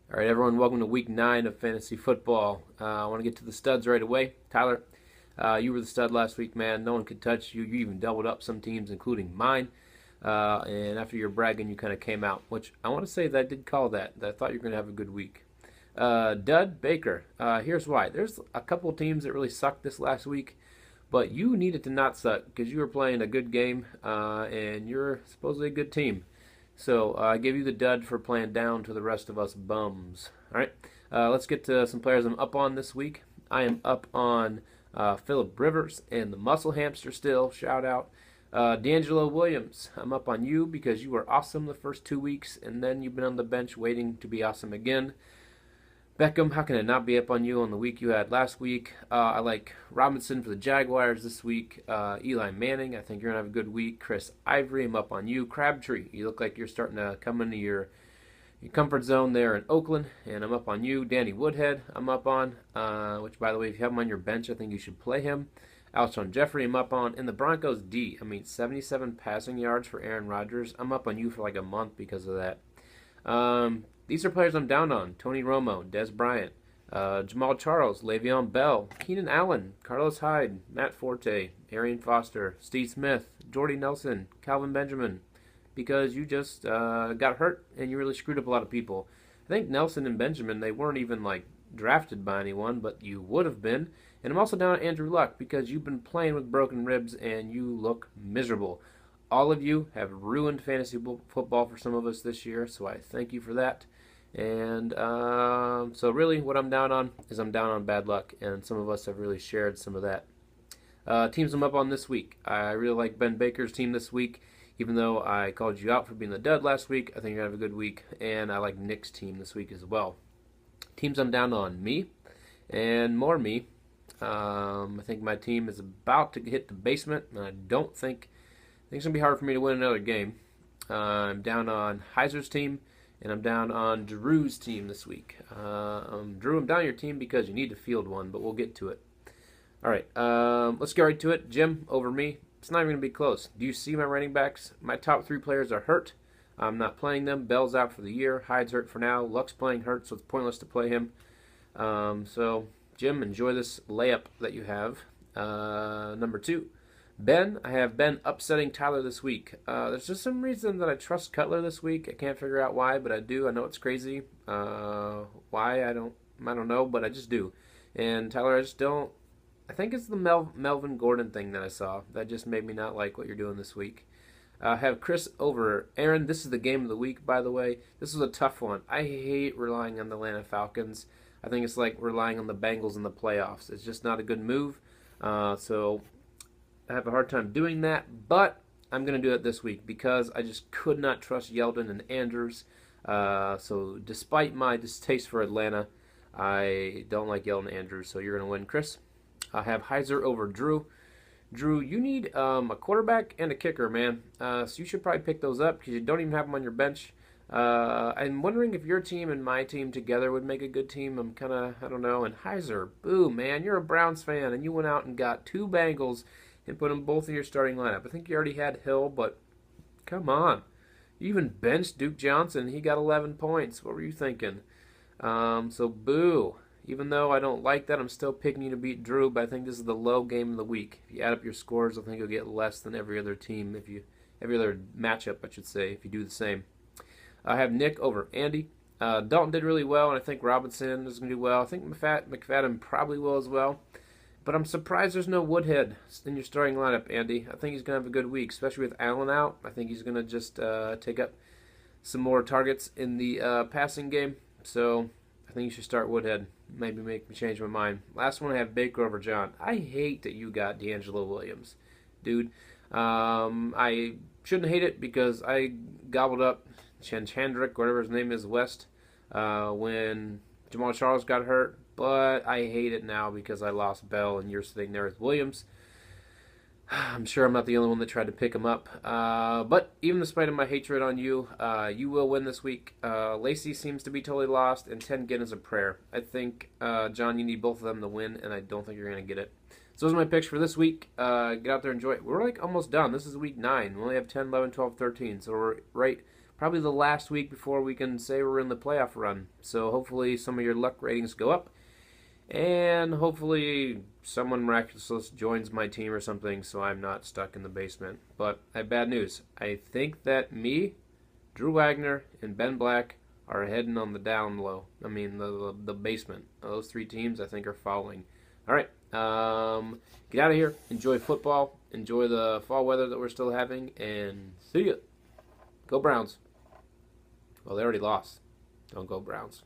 All right, everyone, welcome to week 9 of fantasy football. I want to get to the studs right away. Tyler, you were the stud last week, man. No one could touch you. You even doubled up some teams, including mine. And after your bragging, you kind of came out, which I want to say that I did call that. I thought you were going to have a good week. Dud Baker, here's why. There's a couple of teams that really sucked this last week, but you needed to not suck because you were playing a good game, and you're supposedly a good team. So I give you the dud for playing down to the rest of us bums. All right, let's get to some players I'm up on this week. I am up on Philip Rivers and the Muscle Hamster still. Shout out. D'Angelo Williams, I'm up on you because you were awesome the first 2 weeks, and then you've been on the bench waiting to be awesome again. Beckham, how can I not be up on you on the week you had last week? I like Robinson for the Jaguars this week. Eli Manning, I think you're going to have a good week. Chris Ivory, I'm up on you. Crabtree, you look like you're starting to come into your comfort zone there in Oakland, and I'm up on you. Danny Woodhead, I'm up on, which, by the way, if you have him on your bench, I think you should play him. Alshon Jeffrey, I'm up on. And the Broncos D, 77 passing yards for Aaron Rodgers. I'm up on you for like a month because of that. These are players I'm down on. Tony Romo, Des Bryant, Jamal Charles, Le'Veon Bell, Keenan Allen, Carlos Hyde, Matt Forte, Arian Foster, Steve Smith, Jordy Nelson, Calvin Benjamin, because you just got hurt and you really screwed up a lot of people. I think Nelson and Benjamin, they weren't even like drafted by anyone, but you would have been. And I'm also down on Andrew Luck because you've been playing with broken ribs and you look miserable. All of you have ruined fantasy football for some of us this year, so I thank you for that. And so really what I'm down on is I'm down on bad luck, and some of us have really shared some of that. Teams I'm up on this week. I really like Ben Baker's team this week, even though I called you out for being the dud last week. I think you're going to have a good week, and I like Nick's team this week as well. Teams I'm down on, me and more me. I think my team is about to hit the basement, and I think it's going to be hard for me to win another game. I'm down on Heiser's team, and I'm down on Drew's team this week. Drew, I'm down on your team because you need to field one, but we'll get to it. All right, let's get right to it. Jim, over me. It's not even going to be close. Do you see my running backs? My top 3 players are hurt. I'm not playing them. Bell's out for the year. Hyde's hurt for now. Luck's playing hurt, so it's pointless to play him. So, Jim, enjoy this layup that you have. Number 2. Ben, I have Ben upsetting Tyler this week. There's just some reason that I trust Cutler this week. I can't figure out why, but I do. I know it's crazy. Why I don't know, but I just do. And Tyler, I just don't. I think it's the Melvin Gordon thing that I saw that just made me not like what you're doing this week. Have Chris over Aaron. This is the game of the week, by the way. This was a tough one. I hate relying on the Atlanta Falcons. I think it's like relying on the Bengals in the playoffs. It's just not a good move. So I have a hard time doing that, but I'm going to do it this week because I just could not trust Yeldon and Andrews. So despite my distaste for Atlanta, I don't like Yeldon and Andrews, so you're going to win, Chris. I have Heiser over Drew. Drew, you need a quarterback and a kicker, man. So you should probably pick those up because you don't even have them on your bench. I'm wondering if your team and my team together would make a good team. I don't know. And Heiser, boo, man, you're a Browns fan, and you went out and got 2 Bengals and put them both in your starting lineup. I think you already had Hill, but come on. You even benched Duke Johnson. He got 11 points. What were you thinking? So boo. Even though I don't like that, I'm still picking you to beat Drew, but I think this is the low game of the week. If you add up your scores, I think you'll get less than every other team, every other matchup, I should say, if you do the same. I have Nick over Andy. Dalton did really well, and I think Robinson is going to do well. I think McFadden probably will as well. But I'm surprised there's no Woodhead in your starting lineup, Andy. I think he's going to have a good week, especially with Allen out. I think he's going to just take up some more targets in the passing game. So I think you should start Woodhead. Maybe make me change my mind. Last one, I have Baker over John. I hate that you got D'Angelo Williams. Dude, I shouldn't hate it because I gobbled up Chandrick, whatever his name is, West, when Jamal Charles got hurt. But I hate it now because I lost Bell and you're sitting there with Williams. I'm sure I'm not the only one that tried to pick him up. But even despite my hatred on you, you will win this week. Lacey seems to be totally lost, and 10 Ginn is a prayer. I think, John, you need both of them to win, and I don't think you're going to get it. So those are my picks for this week. Get out there and enjoy it. We're like almost done. This is week 9. We only have 10, 11, 12, 13. So we're right probably the last week before we can say we're in the playoff run. So hopefully some of your luck ratings go up. And hopefully someone miraculous joins my team or something so I'm not stuck in the basement. But I have bad news. I think that me, Drew Wagner, and Ben Black are heading on the down low. I mean, the basement. Those three teams, I think, are falling. All right. Get out of here. Enjoy football. Enjoy the fall weather that we're still having. And see ya. Go Browns. Well, they already lost. Don't go Browns.